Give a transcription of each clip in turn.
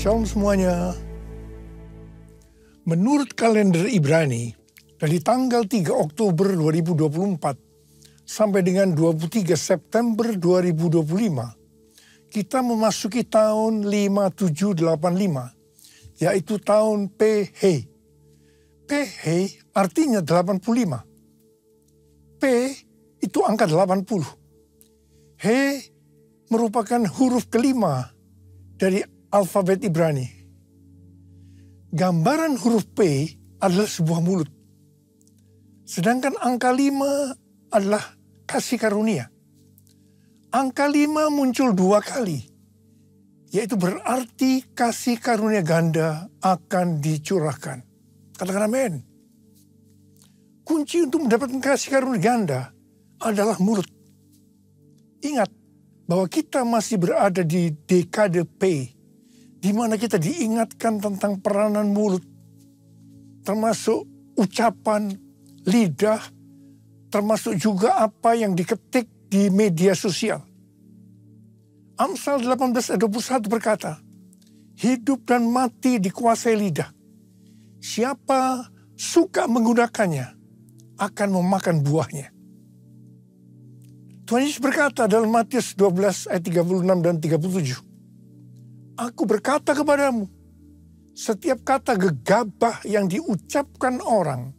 Shalom semuanya. Menurut kalender Ibrani, dari tanggal 3 Oktober 2024 sampai dengan 23 September 2025, kita memasuki tahun 5785, yaitu tahun PH. PH artinya 85. P itu angka 80. H merupakan huruf kelima dari alfabet Ibrani. Gambaran huruf P adalah sebuah mulut. Sedangkan angka 5 adalah kasih karunia. Angka 5 muncul 2 kali, yaitu berarti kasih karunia ganda akan dicurahkan. Katakan amin. Kunci untuk mendapatkan kasih karunia ganda adalah mulut. Ingat bahwa kita masih berada di dekade P, di mana kita diingatkan tentang peranan mulut, termasuk ucapan, lidah, termasuk juga apa yang diketik di media sosial. Amsal 18 ayat 21 berkata, hidup dan mati dikuasai lidah. Siapa suka menggunakannya akan memakan buahnya. Tuhan Yesus berkata dalam Matius 12 ayat 36 dan 37, Aku berkata kepadamu, setiap kata gegabah yang diucapkan orang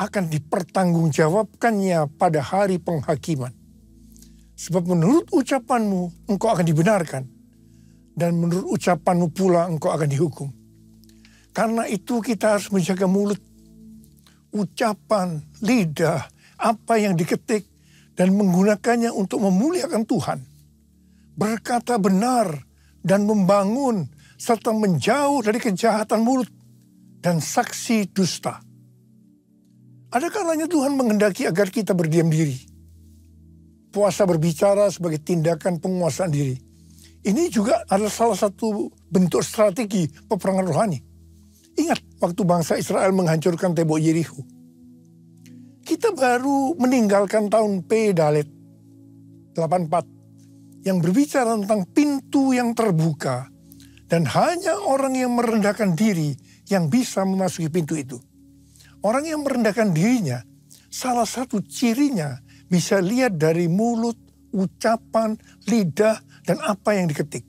akan dipertanggungjawabkannya pada hari penghakiman. Sebab menurut ucapanmu engkau akan dibenarkan, dan menurut ucapanmu pula engkau akan dihukum. Karena itu kita harus menjaga mulut, ucapan, lidah, apa yang diketik, dan menggunakannya untuk memuliakan Tuhan. Berkata benar dan membangun, serta menjauh dari kejahatan mulut dan saksi dusta. Ada kalanya Tuhan menghendaki agar kita berdiam diri. Puasa berbicara sebagai tindakan penguasaan diri. Ini juga adalah salah satu bentuk strategi peperangan rohani. Ingat waktu bangsa Israel menghancurkan tembok Yerikho. Kita baru meninggalkan tahun P Dalet 84 yang berbicara tentang pintu yang terbuka dan hanya orang yang merendahkan diri yang bisa memasuki pintu itu. Orang yang merendahkan dirinya, salah satu cirinya bisa lihat dari mulut, ucapan, lidah, dan apa yang diketik.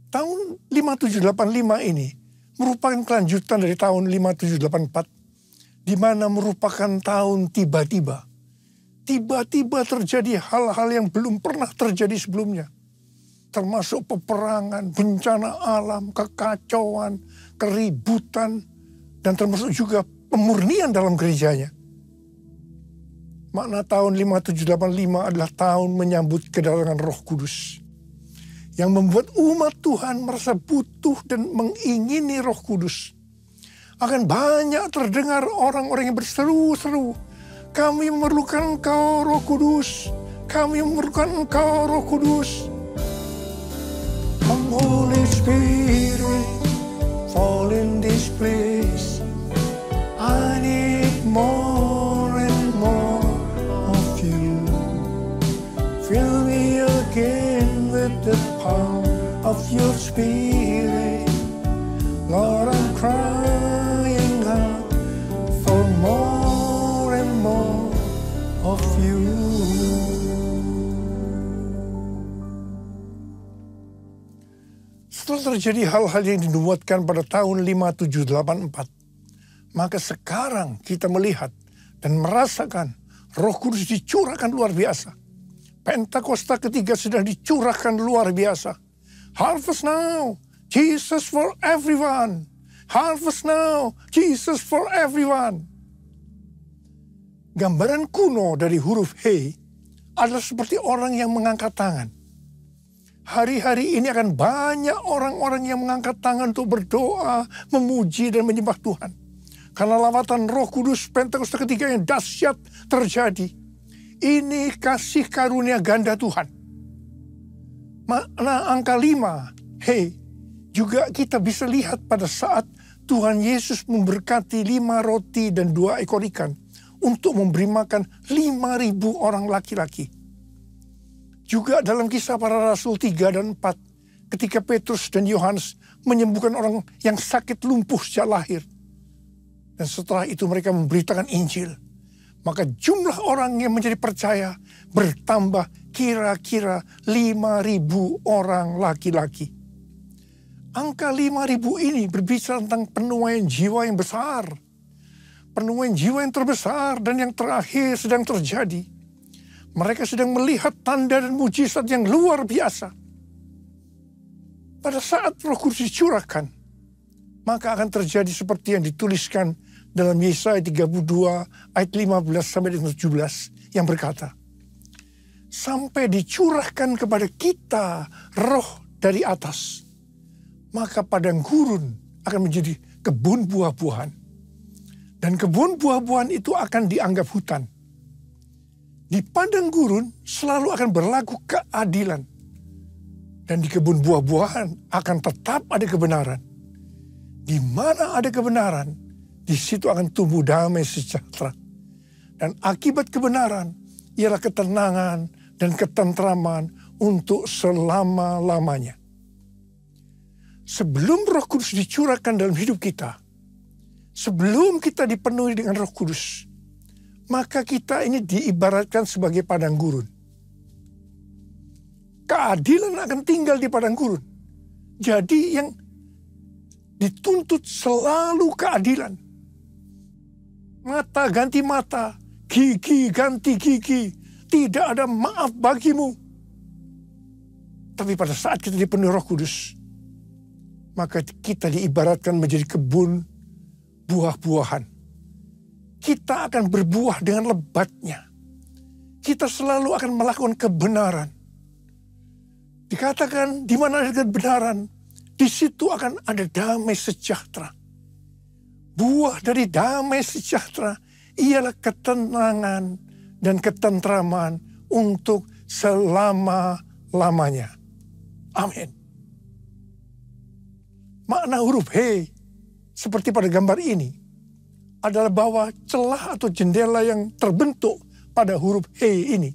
Tahun 5785 ini merupakan kelanjutan dari tahun 5784, di mana merupakan tahun tiba-tiba. Tiba-tiba terjadi hal-hal yang belum pernah terjadi sebelumnya. Termasuk peperangan, bencana alam, kekacauan, keributan, dan termasuk juga pemurnian dalam gerejanya. Makna tahun 5785 adalah tahun menyambut kedatangan Roh Kudus, yang membuat umat Tuhan merasa butuh dan mengingini Roh Kudus. Akan banyak terdengar orang-orang yang berseru-seru, "Kami memerlukan Engkau, Roh Kudus. Kami memerlukan Engkau, Roh Kudus." Come Holy Spirit, fall in this place. I need more and more of you. Fill me again with the power of your Spirit. Lord, I'm crying out for more and more of you. Setelah terjadi hal-hal yang dinubuatkan pada tahun 5784, maka sekarang kita melihat dan merasakan Roh Kudus dicurahkan luar biasa. Pentakosta ketiga sedang dicurahkan luar biasa. Harvest now, Jesus for everyone. Harvest now, Jesus for everyone. Gambaran kuno dari huruf He adalah seperti orang yang mengangkat tangan. Hari-hari ini akan banyak orang-orang yang mengangkat tangan untuk berdoa, memuji dan menyembah Tuhan. Karena lawatan Roh Kudus Pentakosta ketiga yang dahsyat terjadi. Ini kasih karunia ganda Tuhan. Makna angka 5, He, juga kita bisa lihat pada saat Tuhan Yesus memberkati 5 roti dan 2 ekor ikan untuk memberi makan 5.000 orang laki-laki. Juga dalam Kisah Para Rasul 3 dan 4, ketika Petrus dan Yohanes menyembuhkan orang yang sakit lumpuh sejak lahir. Dan setelah itu mereka memberitakan Injil. Maka jumlah orang yang menjadi percaya bertambah kira-kira 5.000 orang laki-laki. Angka 5.000 ini berbicara tentang penuaian jiwa yang besar. Penuaian jiwa yang terbesar dan yang terakhir sedang terjadi. Mereka sedang melihat tanda dan mujizat yang luar biasa. Pada saat Roh Kudus dicurahkan, maka akan terjadi seperti yang dituliskan dalam Yesaya 32 ayat 15 sampai 17 yang berkata, "Sampai dicurahkan kepada kita roh dari atas, maka padang gurun akan menjadi kebun buah-buahan. Dan kebun buah-buahan itu akan dianggap hutan. Di padang gurun selalu akan berlaku keadilan. Dan di kebun buah-buahan akan tetap ada kebenaran. Di mana ada kebenaran, di situ akan tumbuh damai sejahtera. Dan akibat kebenaran ialah ketenangan dan ketentraman untuk selama-lamanya." Sebelum Roh Kudus dicurahkan dalam hidup kita, sebelum kita dipenuhi dengan Roh Kudus, maka kita ini diibaratkan sebagai padang gurun. Keadilan akan tinggal di padang gurun. Jadi yang dituntut selalu keadilan. Mata ganti mata, gigi ganti gigi, tidak ada maaf bagimu. Tapi pada saat kita dipenuhi Roh Kudus, maka kita diibaratkan menjadi kebun buah-buahan. Kita akan berbuah dengan lebatnya. Kita selalu akan melakukan kebenaran. Dikatakan di mana ada kebenaran, di situ akan ada damai sejahtera. Buah dari damai sejahtera ialah ketenangan dan ketentraman untuk selama-lamanya. Amin. Makna huruf He seperti pada gambar ini adalah bahwa celah atau jendela yang terbentuk pada huruf He ini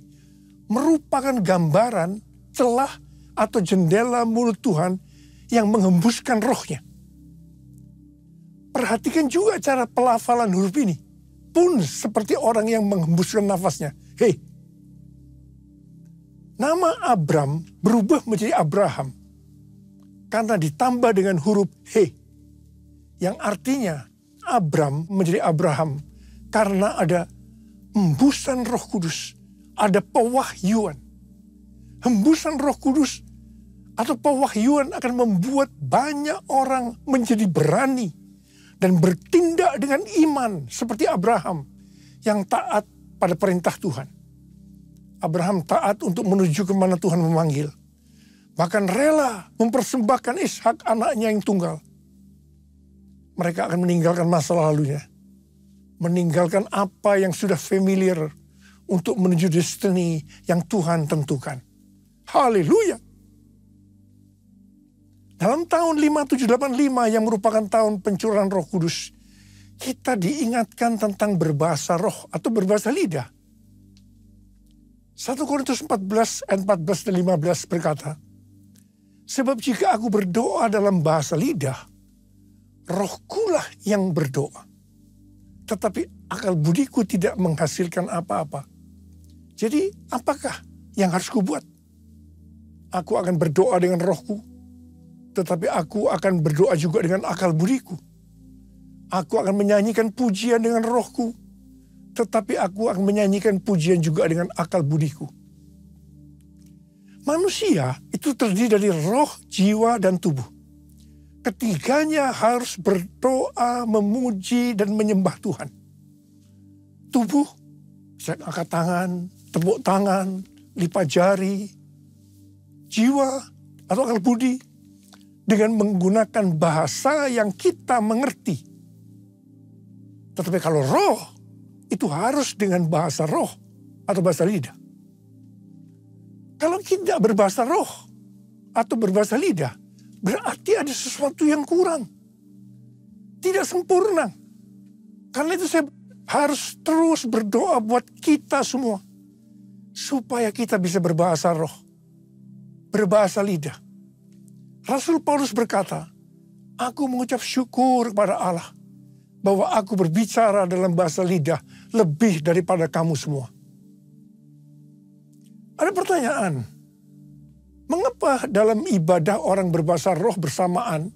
merupakan gambaran celah atau jendela mulut Tuhan yang menghembuskan rohnya. Perhatikan juga cara pelafalan huruf ini. Pun seperti orang yang menghembuskan nafasnya. He. Nama Abram berubah menjadi Abraham karena ditambah dengan huruf He. Yang artinya Abram menjadi Abraham karena ada hembusan Roh Kudus. Ada pewahyuan. Hembusan Roh Kudus atau pewahyuan akan membuat banyak orang menjadi berani dan bertindak dengan iman seperti Abraham yang taat pada perintah Tuhan. Abraham taat untuk menuju kemana Tuhan memanggil. Bahkan rela mempersembahkan Ishak anaknya yang tunggal. Mereka akan meninggalkan masa lalunya. Meninggalkan apa yang sudah familiar untuk menuju destiny yang Tuhan tentukan. Haleluya. Dalam tahun 5785 yang merupakan tahun pencurahan Roh Kudus, kita diingatkan tentang berbahasa roh atau berbahasa lidah. 1 Korintus 14 ayat 14 dan 15 berkata, sebab jika aku berdoa dalam bahasa lidah, rohkulah yang berdoa. Tetapi akal budiku tidak menghasilkan apa-apa. Jadi apakah yang harus kubuat? Aku akan berdoa dengan rohku, tetapi aku akan berdoa juga dengan akal budiku. Aku akan menyanyikan pujian dengan rohku, tetapi aku akan menyanyikan pujian juga dengan akal budiku. Manusia itu terdiri dari roh, jiwa, dan tubuh. Ketiganya harus berdoa, memuji, dan menyembah Tuhan. Tubuh, bisa angkat tangan, tepuk tangan, lipat jari. Jiwa atau akal budi, dengan menggunakan bahasa yang kita mengerti. Tetapi kalau roh, itu harus dengan bahasa roh atau bahasa lidah. Kalau tidak berbahasa roh atau berbahasa lidah, berarti ada sesuatu yang kurang. Tidak sempurna. Karena itu saya harus terus berdoa buat kita semua. Supaya kita bisa berbahasa roh. Berbahasa lidah. Rasul Paulus berkata, aku mengucap syukur kepada Allah bahwa aku berbicara dalam bahasa lidah lebih daripada kamu semua. Ada pertanyaan, mengapa dalam ibadah orang berbahasa roh bersamaan?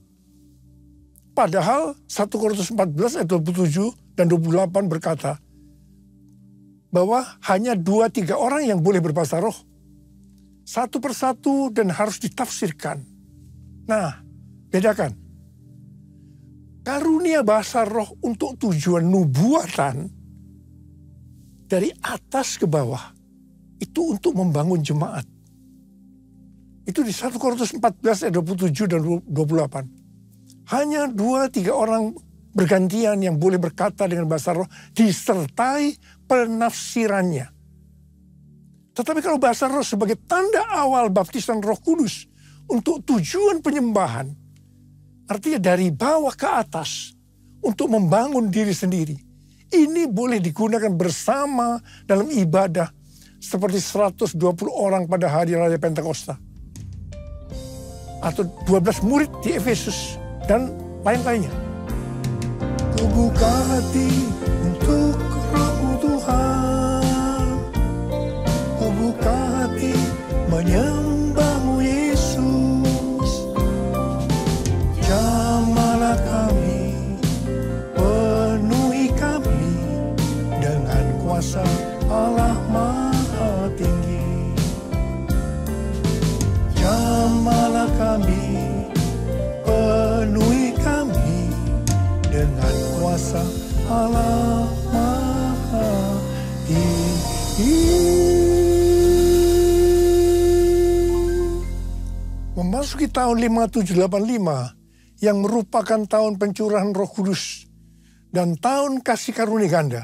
Padahal 1 Korintus 14 ayat 27 dan 28 berkata bahwa hanya 2-3 orang yang boleh berbahasa roh. Satu persatu dan harus ditafsirkan. Nah, bedakan. Karunia bahasa roh untuk tujuan nubuatan dari atas ke bawah itu untuk membangun jemaat. Itu di 1 Korintus 14 ayat 27 dan 28. Hanya 2-3 orang bergantian yang boleh berkata dengan bahasa roh disertai penafsirannya. Tetapi kalau bahasa roh sebagai tanda awal baptisan Roh Kudus untuk tujuan penyembahan, artinya dari bawah ke atas untuk membangun diri sendiri. Ini boleh digunakan bersama dalam ibadah seperti 120 orang pada hari Raya Pentakosta. Atau 12 murid di Efesus dan lain-lainnya. Ku buka hati untuk Roh Tuhan. Ku buka hati menyembah-Mu Yesus. Jamahlah kami, penuhi kami dengan kuasa Allah Maha Tinggi. Jamahlah kami, penuhi kami dengan kuasa Allah Maha Tinggi. Memasuki tahun 5785 yang merupakan tahun pencurahan Roh Kudus dan tahun kasih karunia ganda,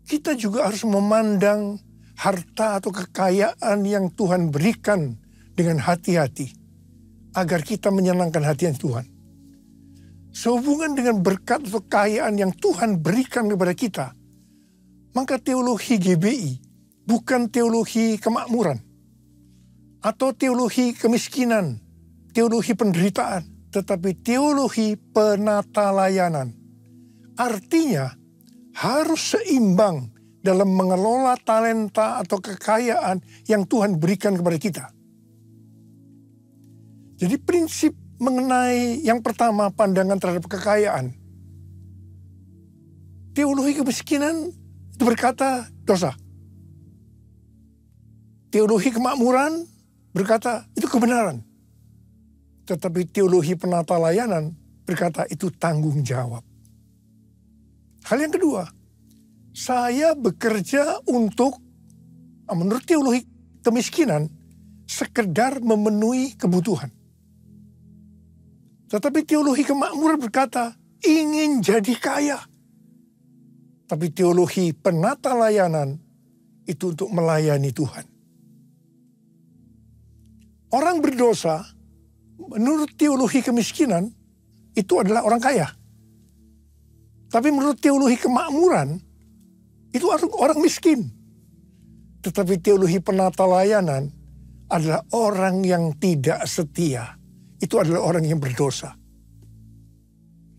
kita juga harus memandang harta atau kekayaan yang Tuhan berikan dengan hati-hati agar kita menyenangkan hati Tuhan. sehubungan dengan berkat atau kekayaan yang Tuhan berikan kepada kita, maka teologi GBI bukan teologi kemakmuran atau teologi kemiskinan, teologi penderitaan, tetapi teologi penata layanan. Artinya harus seimbang dalam mengelola talenta atau kekayaan yang Tuhan berikan kepada kita. Jadi prinsip mengenai yang pertama, pandangan terhadap kekayaan. Teologi kemiskinan itu berkata dosa. Teologi kemakmuran berkata itu kebenaran. Tetapi teologi penata layanan berkata itu tanggung jawab. Hal yang kedua, saya bekerja untuk, menurut teologi kemiskinan, sekedar memenuhi kebutuhan. Tetapi teologi kemakmuran berkata ingin jadi kaya. Tapi teologi penata layanan itu untuk melayani Tuhan. Orang berdosa, menurut teologi kemiskinan, itu adalah orang kaya. Tapi menurut teologi kemakmuran, itu orang miskin. Tetapi teologi penata layanan adalah orang yang tidak setia. Itu adalah orang yang berdosa.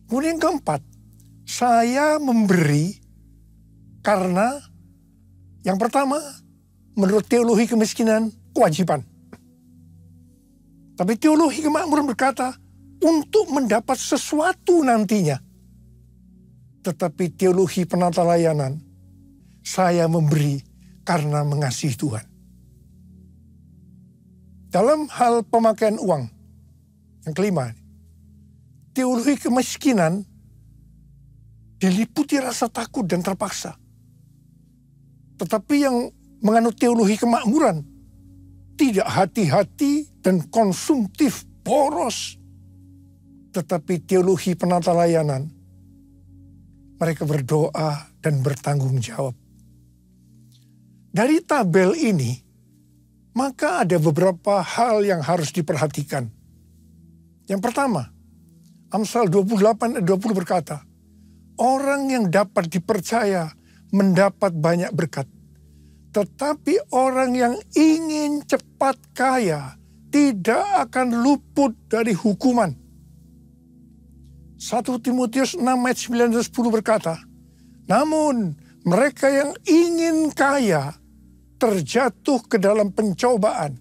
Kemudian yang keempat, saya memberi karena yang pertama, menurut teologi kemiskinan, kewajiban. Tapi teologi kemakmuran berkata, untuk mendapat sesuatu nantinya. Tetapi teologi penata layanan, saya memberi karena mengasihi Tuhan. Dalam hal pemakaian uang, yang kelima, teologi kemiskinan diliputi rasa takut dan terpaksa. Tetapi yang menganut teologi kemakmuran tidak hati-hati dan konsumtif, boros. Tetapi teologi penata layanan, mereka berdoa dan bertanggung jawab. Dari tabel ini, maka ada beberapa hal yang harus diperhatikan. Yang pertama, Amsal 28 ayat 20 berkata, orang yang dapat dipercaya mendapat banyak berkat. Tetapi orang yang ingin cepat kaya tidak akan luput dari hukuman. 1 Timotius 6 ayat 9 dan 10 berkata, namun mereka yang ingin kaya terjatuh ke dalam pencobaan,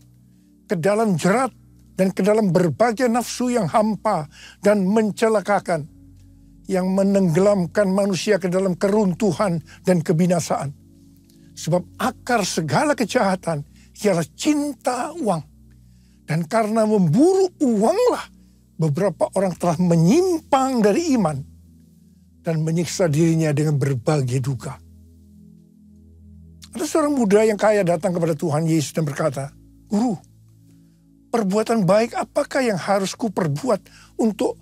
ke dalam jerat, dan ke dalam berbagai nafsu yang hampa dan mencelakakan, yang menenggelamkan manusia ke dalam keruntuhan dan kebinasaan. Sebab akar segala kejahatan ialah cinta uang. Dan karena memburu uanglah beberapa orang telah menyimpang dari iman dan menyiksa dirinya dengan berbagai duka. Ada seorang muda yang kaya datang kepada Tuhan Yesus dan berkata, Guru, perbuatan baik apakah yang harus kuperbuat untuk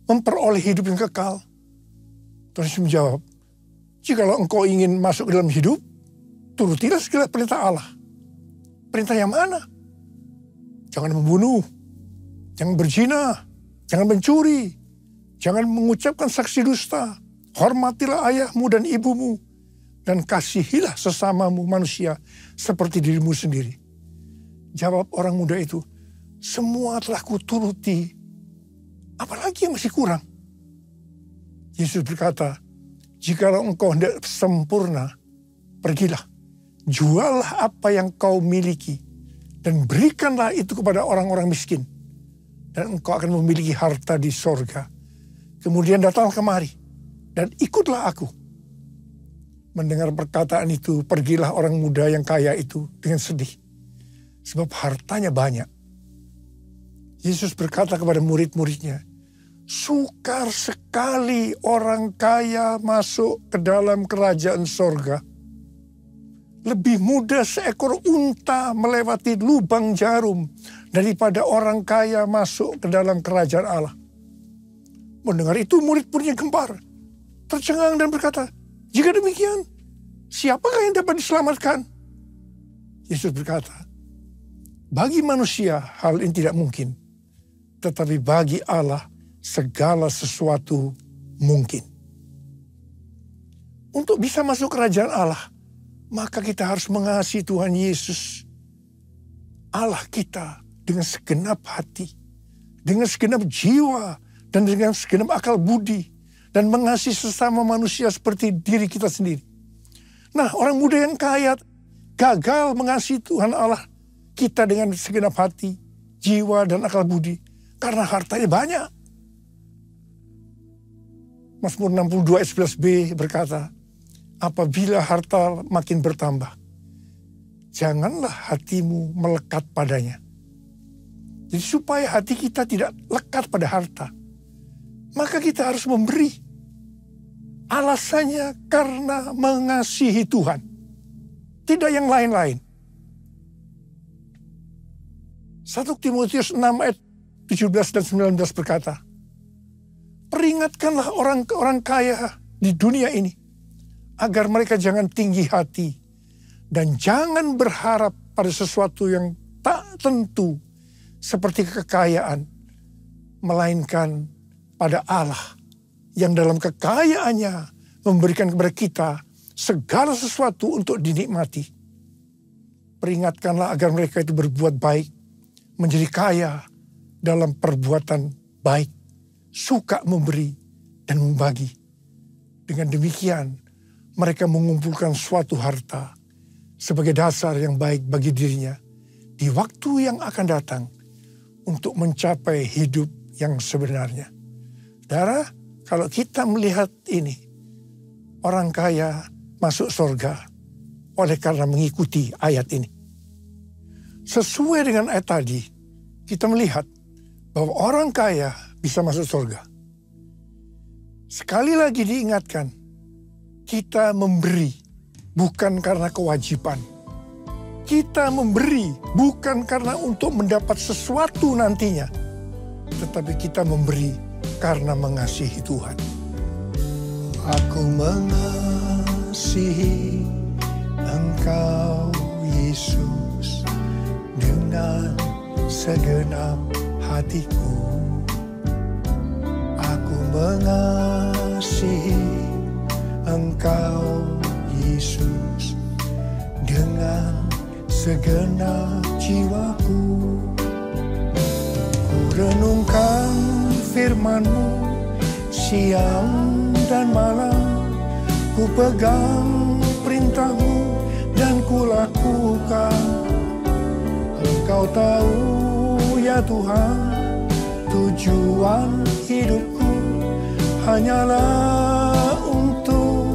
memperoleh hidup yang kekal? Tuhan Yesus menjawab, jikalau engkau ingin masuk ke dalam hidup, turutilah segala perintah Allah. Perintah yang mana? Jangan membunuh, jangan berzina, jangan mencuri, jangan mengucapkan saksi dusta, hormatilah ayahmu dan ibumu, dan kasihilah sesamamu manusia seperti dirimu sendiri. Jawab orang muda itu, semua telah kuturuti, apalagi yang masih kurang? Yesus berkata, jikalau engkau hendak sempurna, pergilah, juallah apa yang kau miliki, dan berikanlah itu kepada orang-orang miskin, dan engkau akan memiliki harta di sorga. Kemudian datanglah kemari, dan ikutlah aku. Mendengar perkataan itu, pergilah orang muda yang kaya itu dengan sedih, sebab hartanya banyak. Yesus berkata kepada murid-muridnya, sukar sekali orang kaya masuk ke dalam kerajaan sorga. Lebih mudah seekor unta melewati lubang jarum daripada orang kaya masuk ke dalam kerajaan Allah. Mendengar itu murid-muridnya gempar, tercengang dan berkata, jika demikian, siapakah yang dapat diselamatkan? Yesus berkata, bagi manusia hal ini tidak mungkin. Tetapi bagi Allah segala sesuatu mungkin. Untuk bisa masuk kerajaan Allah, maka kita harus mengasihi Tuhan Yesus, Allah kita, dengan segenap hati, dengan segenap jiwa, dan dengan segenap akal budi, dan mengasihi sesama manusia seperti diri kita sendiri. Nah, orang muda yang kaya gagal mengasihi Tuhan Allah kita dengan segenap hati, jiwa, dan akal budi, karena hartanya banyak. Mazmur 62 ayat 11b berkata, apabila harta makin bertambah, janganlah hatimu melekat padanya. Jadi supaya hati kita tidak lekat pada harta, maka kita harus memberi. Alasannya karena mengasihi Tuhan, tidak yang lain-lain. 1 Timotius 6 ayat 17 dan 19 berkata, peringatkanlah orang kaya di dunia ini, agar mereka jangan tinggi hati dan jangan berharap pada sesuatu yang tak tentu seperti kekayaan, melainkan pada Allah yang dalam kekayaannya memberikan kepada kita segala sesuatu untuk dinikmati. Peringatkanlah agar mereka itu berbuat baik, menjadi kaya dalam perbuatan baik, suka memberi dan membagi. Dengan demikian, mereka mengumpulkan suatu harta sebagai dasar yang baik bagi dirinya di waktu yang akan datang untuk mencapai hidup yang sebenarnya. Saudara, kalau kita melihat ini, orang kaya masuk surga oleh karena mengikuti ayat ini. Sesuai dengan ayat tadi, kita melihat bahwa orang kaya bisa masuk surga. Sekali lagi diingatkan, kita memberi bukan karena kewajiban. Kita memberi bukan karena untuk mendapat sesuatu nantinya. Tetapi kita memberi karena mengasihi Tuhan. Aku mengasihi Engkau Yesus dengan segenap hatiku. Aku mengasihi Engkau Yesus dengan segenap jiwaku. Ku renungkan firman-Mu siang dan malam, ku pegang perintah-Mu dan ku lakukan. Engkau tahu ya Tuhan, tujuan hidupku hanyalah untuk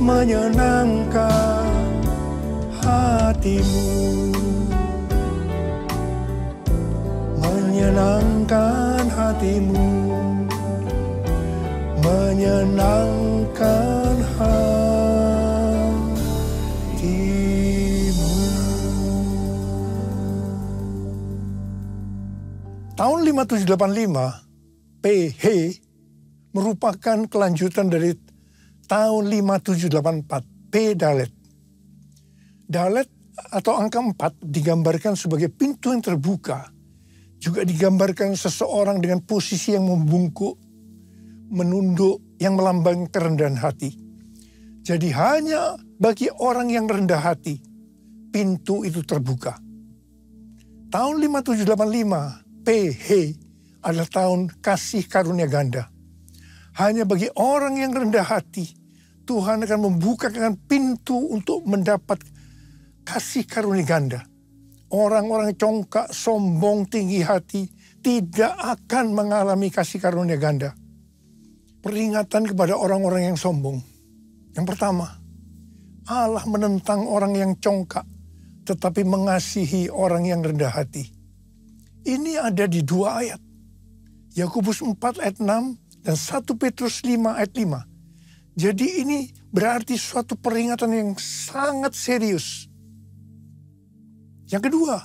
menyenangkan hati-Mu. Menyenangkan hati-Mu, menyenangkan hati-Mu. Tahun 5785 PH merupakan kelanjutan dari tahun 5784 P Dalet. Dalet atau angka 4 digambarkan sebagai pintu yang terbuka. Juga digambarkan seseorang dengan posisi yang membungkuk, menunduk, yang melambangkan kerendahan hati. Jadi hanya bagi orang yang rendah hati, pintu itu terbuka. Tahun 5785 PH adalah tahun kasih karunia ganda. Hanya bagi orang yang rendah hati, Tuhan akan membukakan pintu untuk mendapat kasih karunia ganda. Orang-orang congkak, sombong, tinggi hati tidak akan mengalami kasih karunia ganda. Peringatan kepada orang-orang yang sombong. Yang pertama, Allah menentang orang yang congkak, tetapi mengasihi orang yang rendah hati. Ini ada di 2 ayat. Yakobus 4 ayat 6 dan 1 Petrus 5 ayat 5. Jadi ini berarti suatu peringatan yang sangat serius. Yang kedua,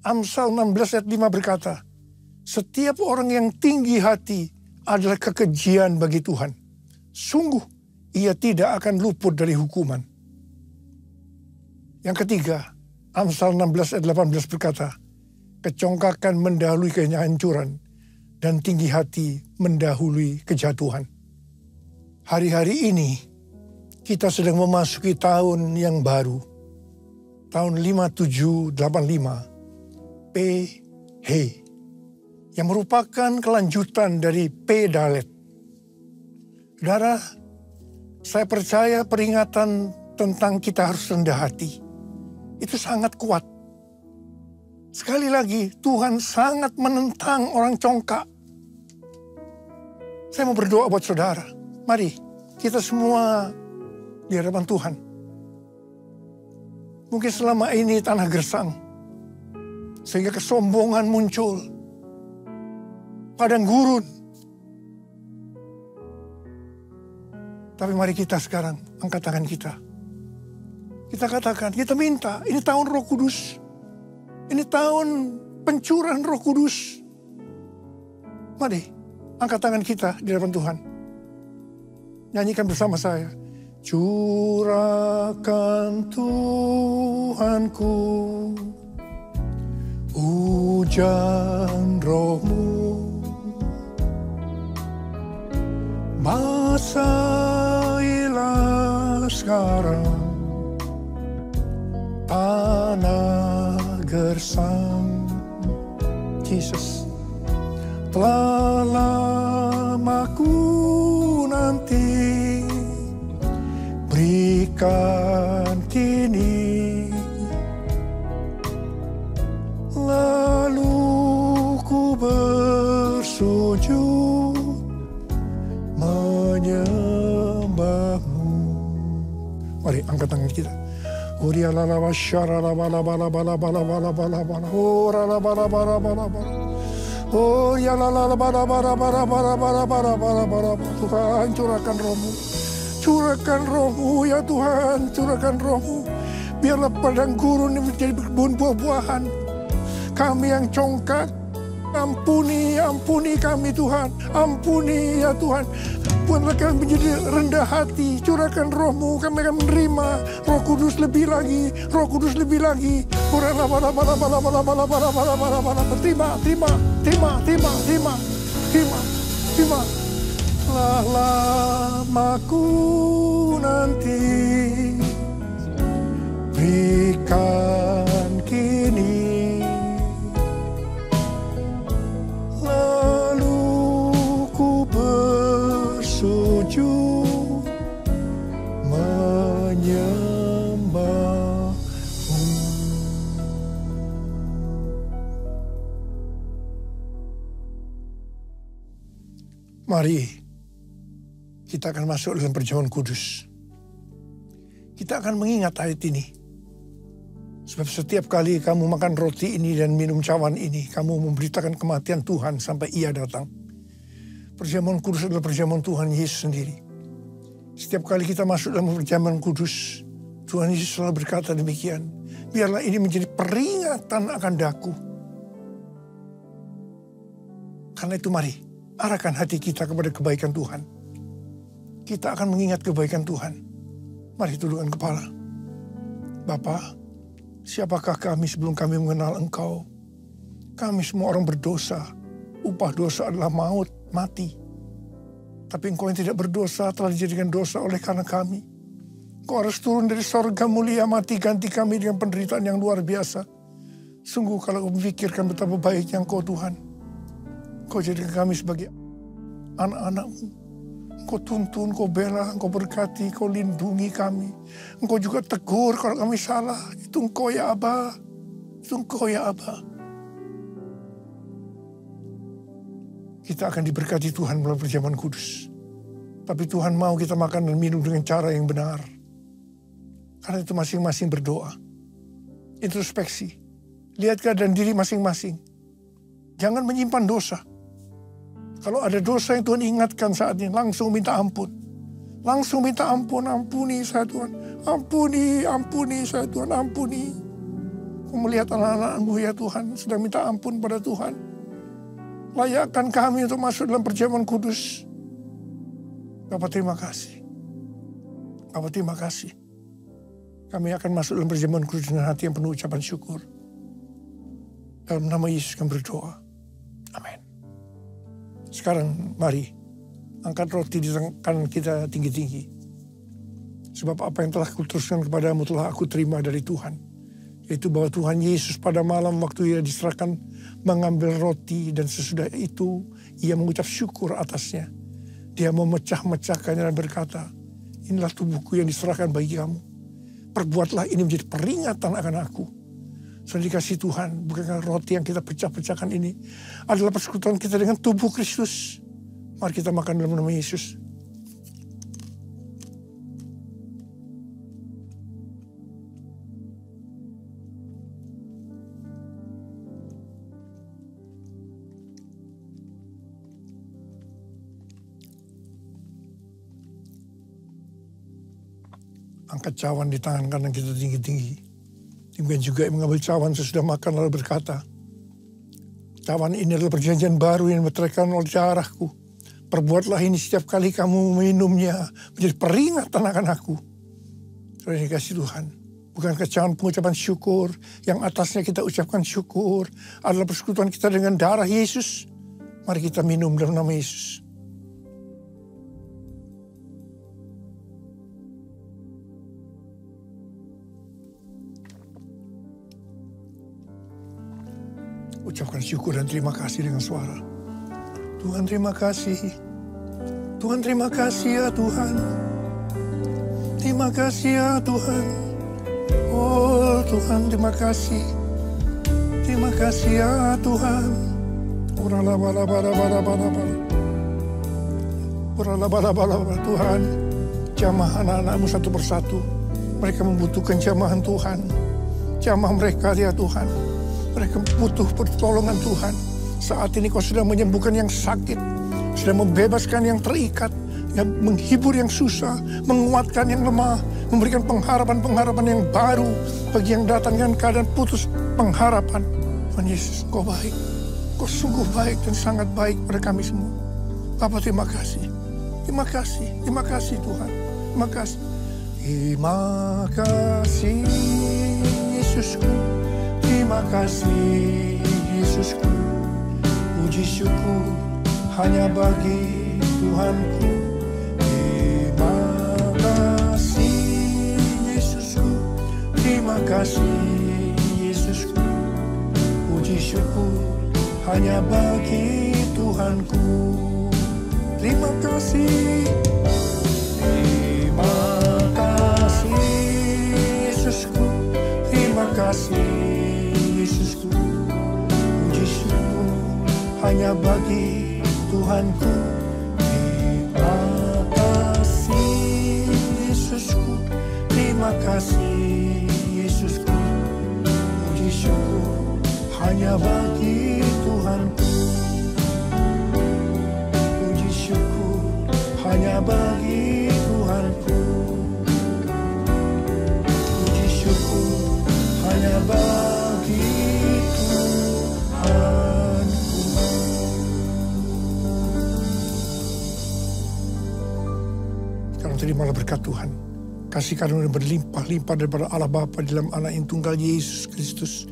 Amsal 16 ayat 5 berkata, setiap orang yang tinggi hati adalah kekejian bagi Tuhan. Sungguh, ia tidak akan luput dari hukuman. Yang ketiga, Amsal 16 ayat 18 berkata, kecongkakan mendahului kehancuran dan tinggi hati mendahului kejatuhan. Hari-hari ini kita sedang memasuki tahun yang baru. Tahun 5785 PH. Yang merupakan kelanjutan dari P Dalet. Saudara, saya percaya peringatan tentang kita harus rendah hati. Itu sangat kuat. Sekali lagi, Tuhan sangat menentang orang congkak. Saya mau berdoa buat saudara. Mari, kita semua di hadapan Tuhan. Mungkin selama ini tanah gersang. Sehingga kesombongan muncul. Padang gurun. Tapi mari kita sekarang angkat tangan kita. Kita katakan, kita minta, ini tahun Roh Kudus. Ini tahun pencurahan Roh Kudus. Mari, angkat tangan kita di hadapan Tuhan. Nyanyikan bersama saya. Curahkan Tuhanku hujan Roh-Mu. Basailah sekarang tanah gersang. Jesus, telah lama ku nanti, berikan kini. Lalu ku bersujud menyembah-Mu. Mari angkat tangan kita. Uria la la la shara la bala bala bala bala bala bala bala. Ora la bala bala bala bala. Oh ya la la la bala bala bala bala bala bala bala bala. Tuhan, curahkan Roh-Mu. Curahkan Roh-Mu ya Tuhan, curahkan Roh-Mu. Biarlah padang gurun ini menjadi kebun buah-buahan. Kami yang congkak, ampuni kami Tuhan. Ampuni ya Tuhan. Buatlah kami menjadi rendah hati. Curahkan Roh-Mu, kami akan menerima Roh Kudus lebih lagi. Roh Kudus lebih lagi. Terima. Telah lama ku nanti, berikan kini. Lalu ku bersujud menyembah-Mu. Mari kita akan masuk dalam perjamuan kudus. Kita akan mengingat ayat ini. Sebab setiap kali kamu makan roti ini dan minum cawan ini, kamu memberitakan kematian Tuhan sampai Ia datang. Perjamuan kudus adalah perjamuan Tuhan Yesus sendiri. Setiap kali kita masuk dalam perjamuan kudus, Tuhan Yesus selalu berkata demikian. Biarlah ini menjadi peringatan akan daku. Karena itu mari, arahkan hati kita kepada kebaikan Tuhan. Kita akan mengingat kebaikan Tuhan. Mari tundukkan kepala. Bapa, siapakah kami sebelum kami mengenal Engkau? Kami semua orang berdosa. Upah dosa adalah maut, mati. Tapi Engkau yang tidak berdosa telah dijadikan dosa oleh karena kami. Engkau harus turun dari sorga mulia, mati ganti kami dengan penderitaan yang luar biasa. Sungguh kalau kau memikirkan betapa baiknya Engkau Tuhan. Engkau jadikan kami sebagai anak-anak-Mu. Engkau tuntun, Engkau bela, Engkau berkati, Engkau lindungi kami. Engkau juga tegur kalau kami salah. Itu Engkau ya Aba. Itu Engkau ya Aba. Kita akan diberkati Tuhan melalui perjamuan kudus. Tapi Tuhan mau kita makan dan minum dengan cara yang benar. Karena itu masing-masing berdoa. Introspeksi. Lihat keadaan diri masing-masing. Jangan menyimpan dosa. Kalau ada dosa yang Tuhan ingatkan saat ini, langsung minta ampun. Langsung minta ampun, ampuni saya Tuhan. Ampuni saya Tuhan, ampuni. Kau melihat anak-anak-Mu ya Tuhan, sedang minta ampun pada Tuhan. Layakkan kami untuk masuk dalam perjamuan kudus. Bapa terima kasih. Bapa terima kasih. Kami akan masuk dalam perjamuan kudus dengan hati yang penuh ucapan syukur. Dalam nama Yesus kami berdoa. Amin. Sekarang mari angkat roti di tangan kita tinggi-tinggi. Sebab apa yang telah kuteruskan kepadamu telah aku terima dari Tuhan. Yaitu bahwa Tuhan Yesus pada malam waktu ia diserahkan mengambil roti dan sesudah itu ia mengucap syukur atasnya. Dia memecah-mecahkannya dan berkata, inilah tubuhku yang diserahkan bagi kamu. Perbuatlah ini menjadi peringatan akan aku. Sudah dikasih Tuhan, bukankah roti yang kita pecah-pecahkan ini adalah persekutuan kita dengan tubuh Kristus. Mari kita makan dalam nama Yesus. Angkat cawan di tangan kanan kita tinggi-tinggi. Demikian juga yang mengambil cawan sesudah makan lalu berkata, cawan ini adalah perjanjian baru yang dimeteraikan oleh darahku. Perbuatlah ini setiap kali kamu minumnya menjadi peringatan akan aku. Saudara dikasih Tuhan, bukan cawan pengucapan syukur yang atasnya kita ucapkan syukur adalah persekutuan kita dengan darah Yesus. Mari kita minum dalam nama Yesus. Ucapkan syukur dan terima kasih dengan suara. Tuhan terima kasih. Tuhan terima kasih ya Tuhan. Terima kasih ya Tuhan. Oh Tuhan terima kasih. Terima kasih ya Tuhan. Tuhan, jamah anak-anakmu satu persatu. Mereka membutuhkan jamahan Tuhan. Jamah mereka ya Tuhan. Mereka butuh pertolongan Tuhan. Saat ini kau sedang menyembuhkan yang sakit. Sedang membebaskan yang terikat. Yang menghibur yang susah. Menguatkan yang lemah. Memberikan pengharapan-pengharapan yang baru. Bagi yang datang dengan keadaan putus pengharapan. Tuhan Yesus, kau baik. Kau sungguh baik dan sangat baik pada kami semua. Bapa terima kasih. Terima kasih. Terima kasih Tuhan. Terima kasih. Terima kasih Yesusku. Terima kasih Yesusku, puji syukur hanya bagi Tuhanku. Terima kasih Yesusku, terima kasih Yesusku, puji syukur hanya bagi Tuhanku. Terima kasih, terima kasih Yesusku, terima kasih Yesusku, puji syukur hanya bagi Tuhanku. Terima kasih Yesusku, terima kasih Yesusku, puji syukur hanya bagi Tuhanku. Puji syukur hanya bagi Tuhanku. Puji syukur hanya bagi terimalah berkat Tuhan. Kasih karunia berlimpah-limpah daripada Allah Bapa dalam Anak yang tunggal Yesus Kristus.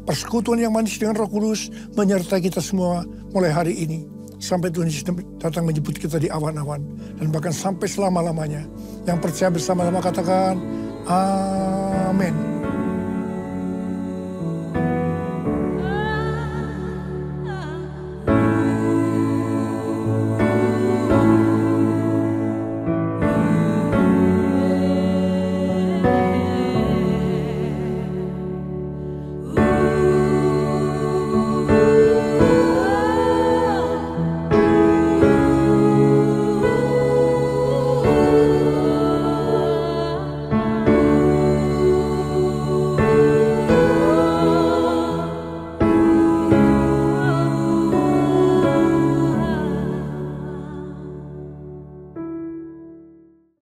Persekutuan yang manis dengan Roh Kudus menyertai kita semua mulai hari ini. Sampai Tuhan Yesus datang menjemput kita di awan-awan. Dan bahkan sampai selama-lamanya. Yang percaya bersama-sama katakan, Amin.